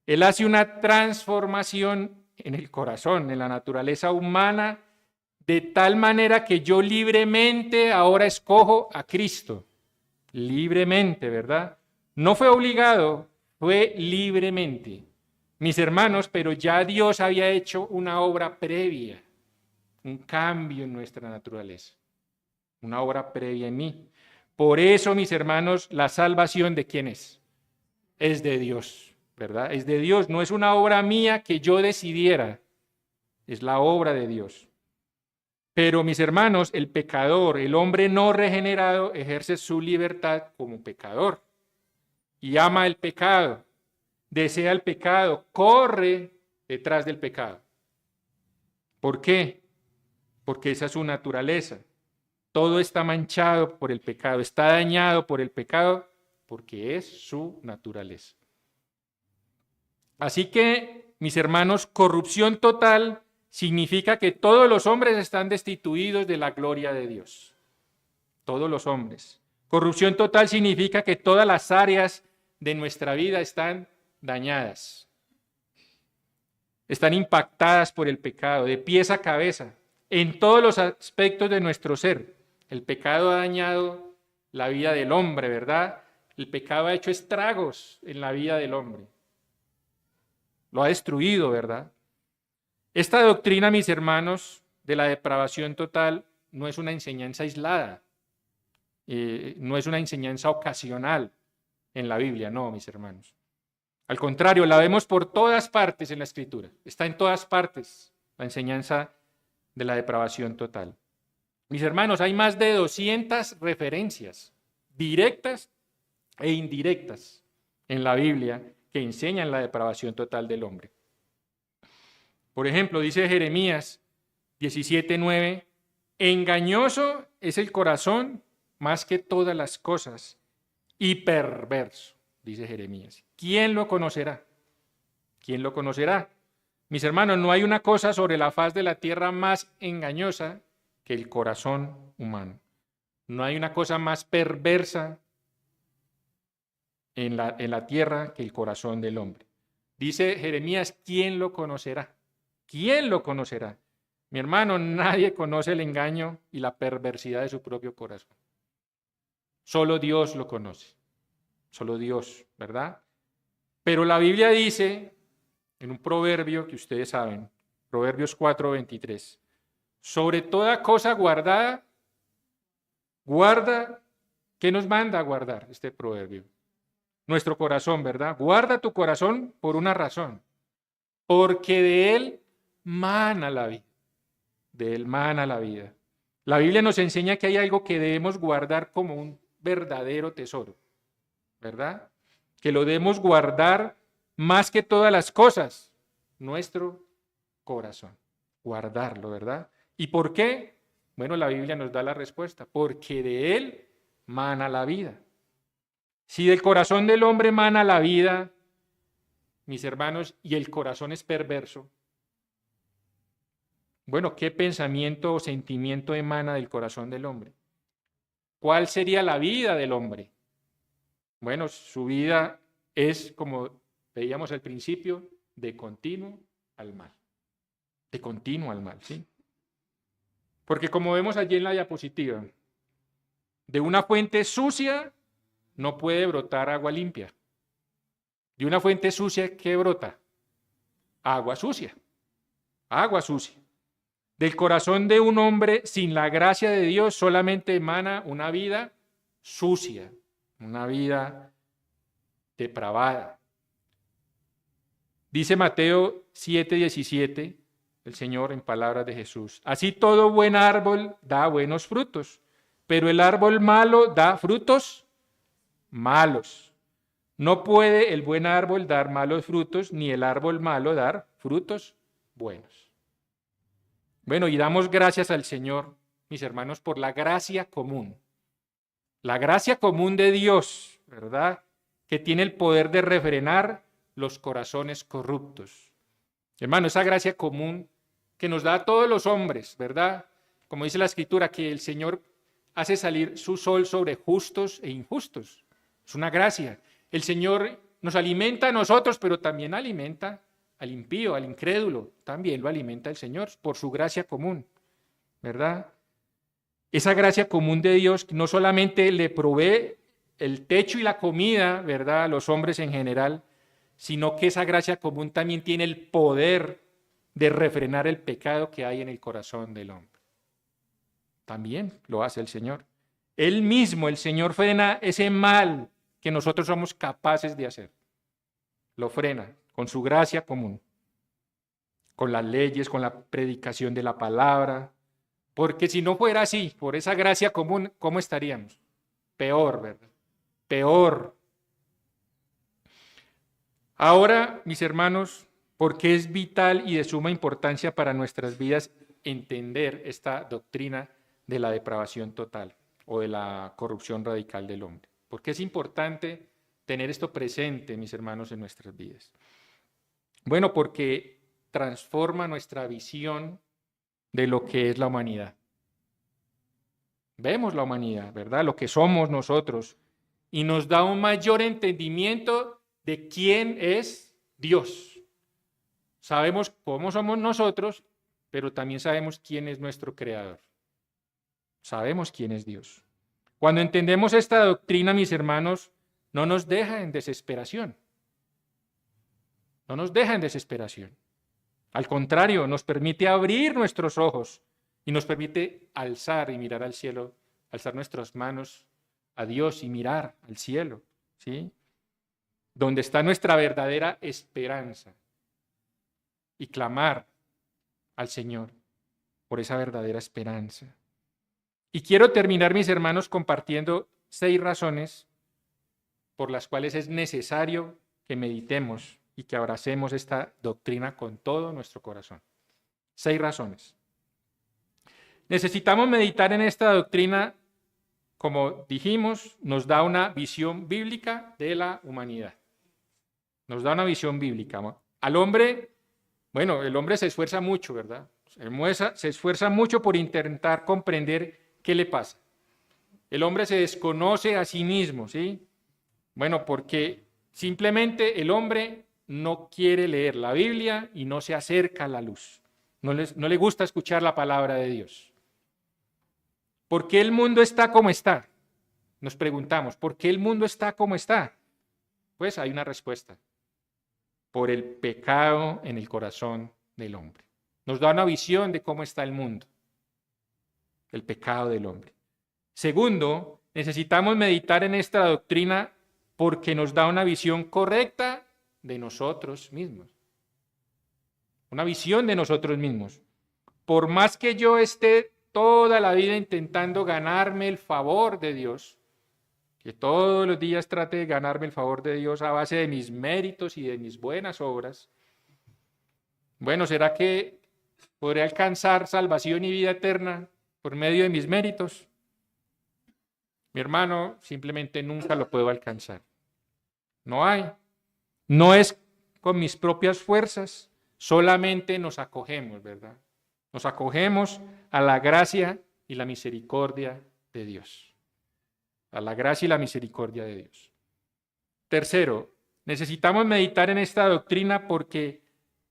Él hace una transformación en el corazón, en la naturaleza humana, de tal manera que yo libremente ahora escojo a Cristo. Libremente, ¿verdad? No fue obligado, fue libremente. Mis hermanos, pero ya Dios había hecho una obra previa, un cambio en nuestra naturaleza, una obra previa en mí. Por eso, mis hermanos, la salvación ¿de quién es? Es de Dios, ¿verdad? Es de Dios, no es una obra mía que yo decidiera, es la obra de Dios. Pero, mis hermanos, el pecador, el hombre no regenerado, ejerce su libertad como pecador y ama el pecado, desea el pecado, corre detrás del pecado. ¿Por qué? Porque esa es su naturaleza. Todo está manchado por el pecado, está dañado por el pecado, porque es su naturaleza. Así que, mis hermanos, corrupción total significa que todos los hombres están destituidos de la gloria de Dios. Todos los hombres. Corrupción total significa que todas las áreas de nuestra vida están dañadas. Están impactadas por el pecado, de pies a cabeza, en todos los aspectos de nuestro ser. El pecado ha dañado la vida del hombre, ¿verdad? El pecado ha hecho estragos en la vida del hombre. Lo ha destruido, ¿verdad? Esta doctrina, mis hermanos, de la depravación total, no es una enseñanza aislada, no es una enseñanza ocasional en la Biblia, no, mis hermanos. Al contrario, la vemos por todas partes en la Escritura. Está en todas partes la enseñanza de la depravación total. Mis hermanos, hay más de 200 referencias directas e indirectas en la Biblia que enseñan la depravación total del hombre. Por ejemplo, dice Jeremías 17:9, engañoso es el corazón más que todas las cosas y perverso, dice Jeremías. ¿Quién lo conocerá? ¿Quién lo conocerá? Mis hermanos, no hay una cosa sobre la faz de la tierra más engañosa que el corazón humano. No hay una cosa más perversa en la tierra que el corazón del hombre. Dice Jeremías, ¿quién lo conocerá? ¿Quién lo conocerá? Mi hermano, nadie conoce el engaño y la perversidad de su propio corazón. Solo Dios lo conoce. Solo Dios, ¿verdad? Pero la Biblia dice, en un proverbio que ustedes saben, Proverbios 4:23, sobre toda cosa guardada, guarda, ¿qué nos manda a guardar este proverbio? Nuestro corazón, ¿verdad? Guarda tu corazón por una razón, porque de él mana la vida. De él mana la vida. La Biblia nos enseña que hay algo que debemos guardar como un verdadero tesoro, ¿verdad? Que lo debemos guardar más que todas las cosas, nuestro corazón. Guardarlo, ¿verdad? ¿Y por qué? Bueno, la Biblia nos da la respuesta, porque de él mana la vida. Si del corazón del hombre mana la vida, mis hermanos, y el corazón es perverso, bueno, ¿qué pensamiento o sentimiento emana del corazón del hombre? ¿Cuál sería la vida del hombre? Bueno, su vida es, como veíamos al principio, de continuo al mal. De continuo al mal, ¿sí? Porque como vemos allí en la diapositiva, de una fuente sucia no puede brotar agua limpia. De una fuente sucia, ¿qué brota? Agua sucia. Agua sucia. Del corazón de un hombre sin la gracia de Dios solamente emana una vida sucia, una vida depravada. Dice Mateo 7:17, el Señor en palabras de Jesús: así todo buen árbol da buenos frutos, pero el árbol malo da frutos malos. No puede el buen árbol dar malos frutos, ni el árbol malo dar frutos buenos. Bueno, y damos gracias al Señor, mis hermanos, por la gracia común. La gracia común de Dios, ¿verdad? Que tiene el poder de refrenar los corazones corruptos. Hermano, esa gracia común que nos da a todos los hombres, ¿verdad? Como dice la Escritura, que el Señor hace salir su sol sobre justos e injustos. Es una gracia. El Señor nos alimenta a nosotros, pero también alimenta al impío, al incrédulo. También lo alimenta el Señor por su gracia común, ¿verdad? Esa gracia común de Dios no solamente le provee el techo y la comida, ¿verdad?, a los hombres en general, sino que esa gracia común también tiene el poder de refrenar el pecado que hay en el corazón del hombre. También lo hace el Señor. Él mismo, el Señor, frena ese mal que nosotros somos capaces de hacer. Lo frena con su gracia común, con las leyes, con la predicación de la palabra. Porque si no fuera así, por esa gracia común, ¿cómo estaríamos? Peor, ¿verdad? Peor. Ahora, mis hermanos, ¿por qué es vital y de suma importancia para nuestras vidas entender esta doctrina de la depravación total o de la corrupción radical del hombre? ¿Por qué es importante tener esto presente, mis hermanos, en nuestras vidas? Bueno, porque transforma nuestra visión de lo que es la humanidad. Vemos la humanidad, ¿verdad? Lo que somos nosotros, y nos da un mayor entendimiento de quién es Dios. Sabemos cómo somos nosotros, pero también sabemos quién es nuestro Creador. Sabemos quién es Dios. Cuando entendemos esta doctrina, mis hermanos, no nos deja en desesperación. No nos deja en desesperación. Al contrario, nos permite abrir nuestros ojos y nos permite alzar y mirar al cielo, alzar nuestras manos a Dios y mirar al cielo, ¿sí? Donde está nuestra verdadera esperanza, y clamar al Señor por esa verdadera esperanza. Y quiero terminar, mis hermanos, compartiendo 6 razones por las cuales es necesario que meditemos y que abracemos esta doctrina con todo nuestro corazón. 6 razones. Necesitamos meditar en esta doctrina, como dijimos, nos da una visión bíblica de la humanidad. Nos da una visión bíblica. Al hombre, bueno, el hombre se esfuerza mucho, ¿verdad? Se esfuerza mucho por intentar comprender qué le pasa. El hombre se desconoce a sí mismo, ¿sí? Bueno, porque simplemente el hombre no quiere leer la Biblia y no se acerca a la luz. No le gusta escuchar la palabra de Dios. ¿Por qué el mundo está como está? Nos preguntamos, ¿por qué el mundo está como está? Pues hay una respuesta. Por el pecado en el corazón del hombre. Nos da una visión de cómo está el mundo. El pecado del hombre. Segundo, necesitamos meditar en esta doctrina porque nos da una visión correcta de nosotros mismos. Una visión de nosotros mismos. Por más que yo esté toda la vida intentando ganarme el favor de Dios, que todos los días trate de ganarme el favor de Dios a base de mis méritos y de mis buenas obras, bueno, ¿será que podré alcanzar salvación y vida eterna por medio de mis méritos? Mi hermano, simplemente nunca lo puedo alcanzar. No hay. No es con mis propias fuerzas, solamente nos acogemos, ¿verdad? Nos acogemos a la gracia y la misericordia de Dios. A la gracia y la misericordia de Dios. Tercero, necesitamos meditar en esta doctrina porque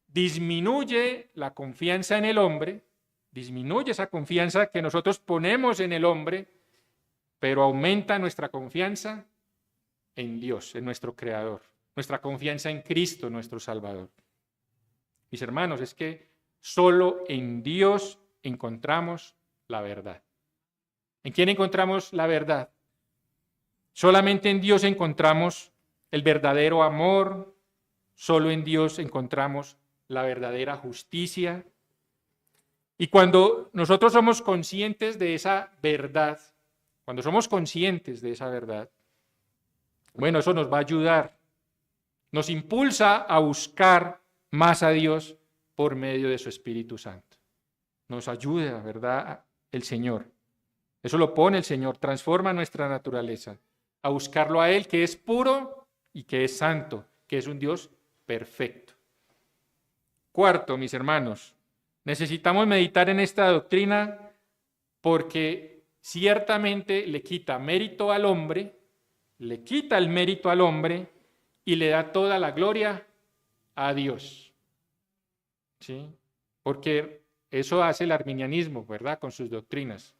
disminuye la confianza en el hombre, disminuye esa confianza que nosotros ponemos en el hombre, pero aumenta nuestra confianza en Dios, en nuestro Creador, nuestra confianza en Cristo, nuestro Salvador. Mis hermanos, es que solo en Dios encontramos la verdad. ¿En quién encontramos la verdad? Solamente en Dios encontramos el verdadero amor, solo en Dios encontramos la verdadera justicia. Y cuando nosotros somos conscientes de esa verdad, cuando somos conscientes de esa verdad, bueno, eso nos va a ayudar, nos impulsa a buscar más a Dios por medio de su Espíritu Santo. Nos ayuda, ¿verdad?, el Señor. Eso lo pone el Señor, transforma nuestra naturaleza, a buscarlo a Él, que es puro y que es santo, que es un Dios perfecto. Cuarto, mis hermanos, necesitamos meditar en esta doctrina porque ciertamente le quita mérito al hombre, le quita el mérito al hombre y le da toda la gloria a Dios. ¿Sí? Porque eso hace el arminianismo, ¿verdad?, con sus doctrinas.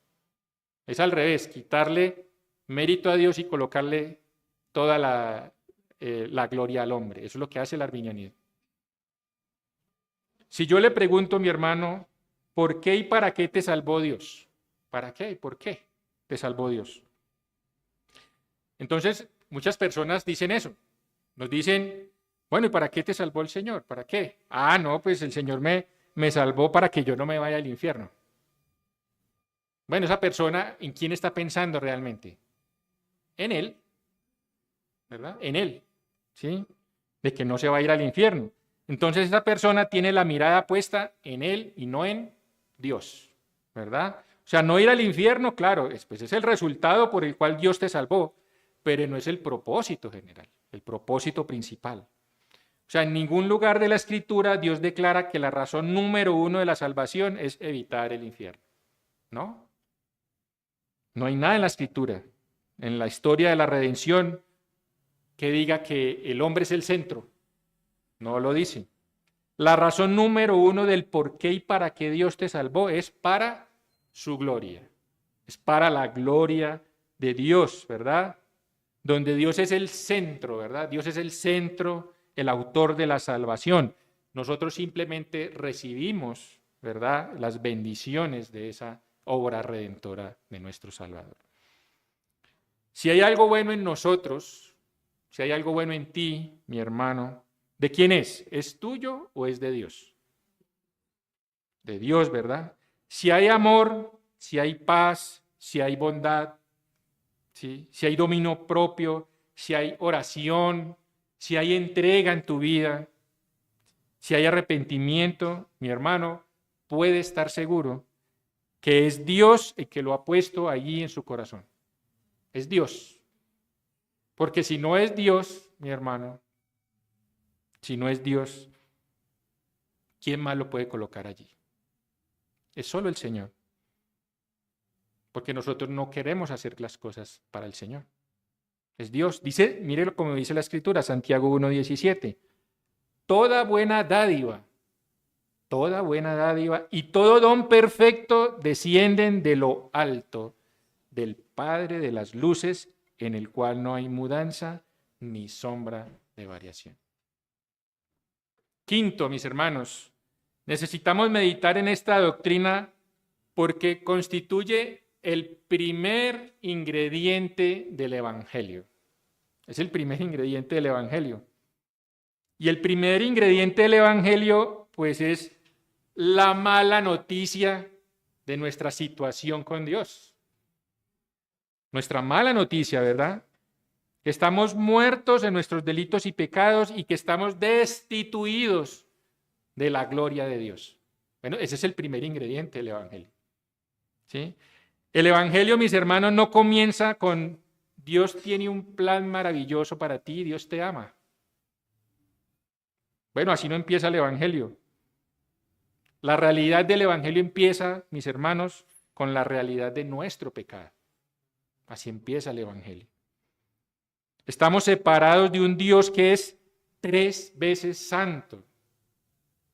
Es al revés, quitarle mérito a Dios y colocarle toda la gloria al hombre. Eso es lo que hace el arminianismo. Si yo le pregunto a mi hermano, ¿por qué y para qué te salvó Dios? ¿Para qué y por qué te salvó Dios? Entonces, muchas personas dicen eso. Nos dicen, bueno, ¿y para qué te salvó el Señor? ¿Para qué? Ah, no, pues el Señor me salvó para que yo no me vaya al infierno. Bueno, esa persona, ¿en quién está pensando realmente? En Él, ¿verdad? En Él, ¿sí? De que no se va a ir al infierno. Entonces esa persona tiene la mirada puesta en Él y no en Dios, ¿verdad? O sea, no ir al infierno, claro, pues es el resultado por el cual Dios te salvó, pero no es el propósito general, el propósito principal. O sea, en ningún lugar de la Escritura Dios declara que la razón número uno de la salvación es evitar el infierno, ¿no? No hay nada en la Escritura, en la historia de la redención, que diga que el hombre es el centro. No lo dice. La razón número uno del por qué y para qué Dios te salvó es para su gloria. Es para la gloria de Dios, ¿verdad? Donde Dios es el centro, ¿verdad? Dios es el centro, el autor de la salvación. Nosotros simplemente recibimos, ¿verdad?, las bendiciones de esa obra redentora de nuestro Salvador. Si hay algo bueno en nosotros, si hay algo bueno en ti, mi hermano, ¿de quién es? ¿Es tuyo o es de Dios? De Dios, ¿verdad? Si hay amor, si hay paz, si hay bondad, ¿sí?, si hay dominio propio, si hay oración, si hay entrega en tu vida, si hay arrepentimiento, mi hermano, puede estar seguro que es Dios el que lo ha puesto allí en su corazón. Es Dios. Porque si no es Dios, mi hermano, si no es Dios, ¿quién más lo puede colocar allí? Es solo el Señor. Porque nosotros no queremos hacer las cosas para el Señor. Es Dios. Dice, mire como dice la Escritura, Santiago 1:17. Toda buena dádiva y todo don perfecto descienden de lo alto, del Padre de las luces, en el cual no hay mudanza ni sombra de variación. Quinto, mis hermanos, necesitamos meditar en esta doctrina porque constituye el primer ingrediente del Evangelio. Es el primer ingrediente del Evangelio. Y el primer ingrediente del Evangelio, pues, es la mala noticia de nuestra situación con Dios. Nuestra mala noticia, ¿verdad? Que estamos muertos en nuestros delitos y pecados y que estamos destituidos de la gloria de Dios. Bueno, ese es el primer ingrediente del Evangelio. ¿Sí? El Evangelio, mis hermanos, no comienza con Dios tiene un plan maravilloso para ti, Dios te ama. Bueno, así no empieza el Evangelio. La realidad del Evangelio empieza, mis hermanos, con la realidad de nuestro pecado. Así empieza el Evangelio. Estamos separados de un Dios que es 3 veces santo.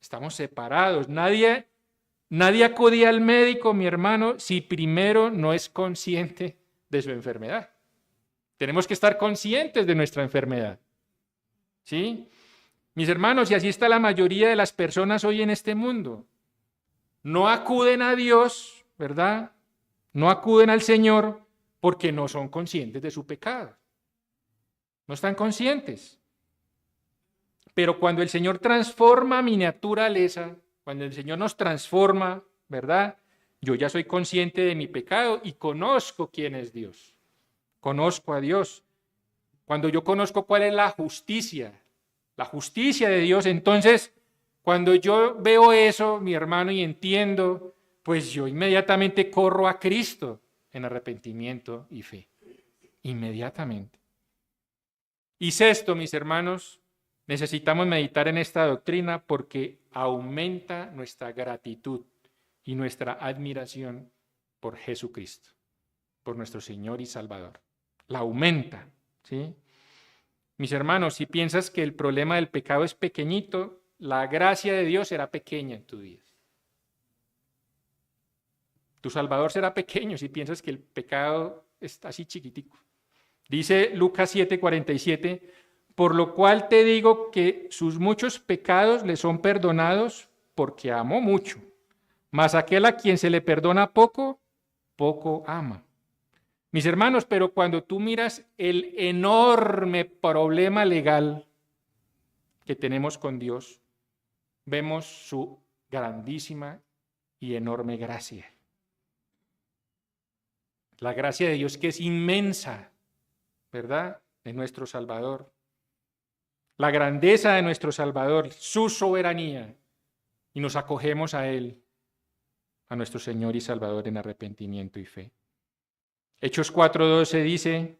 Estamos separados. Nadie acude al médico, mi hermano, si primero no es consciente de su enfermedad. Tenemos que estar conscientes de nuestra enfermedad. ¿Sí? Mis hermanos, y así está la mayoría de las personas hoy en este mundo. No acuden a Dios, ¿verdad? No acuden al Señor porque no son conscientes de su pecado. No están conscientes. Pero cuando el Señor transforma mi naturaleza, cuando el Señor nos transforma, ¿verdad? Yo ya soy consciente de mi pecado y conozco quién es Dios. Conozco a Dios. Cuando yo conozco cuál es la justicia de Dios, entonces, cuando yo veo eso, mi hermano, y entiendo, pues yo inmediatamente corro a Cristo en arrepentimiento y fe. Inmediatamente. Y sexto, mis hermanos, necesitamos meditar en esta doctrina porque aumenta nuestra gratitud y nuestra admiración por Jesucristo, por nuestro Señor y Salvador. La aumenta, ¿sí? Mis hermanos, si piensas que el problema del pecado es pequeñito, la gracia de Dios será pequeña en tu vida. Tu Salvador será pequeño si piensas que el pecado está así chiquitico. Dice Lucas 7:47, por lo cual te digo que sus muchos pecados le son perdonados porque amó mucho. Mas aquel a quien se le perdona poco, poco ama. Mis hermanos, pero cuando tú miras el enorme problema legal que tenemos con Dios, vemos su grandísima y enorme gracia. La gracia de Dios que es inmensa, ¿verdad? De nuestro Salvador. La grandeza de nuestro Salvador, su soberanía. Y nos acogemos a Él, a nuestro Señor y Salvador en arrepentimiento y fe. Hechos 4:12 dice,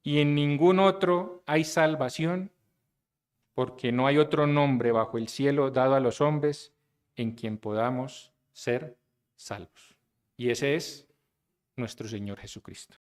y en ningún otro hay salvación, porque no hay otro nombre bajo el cielo dado a los hombres en quien podamos ser salvos. Y ese es nuestro Señor Jesucristo.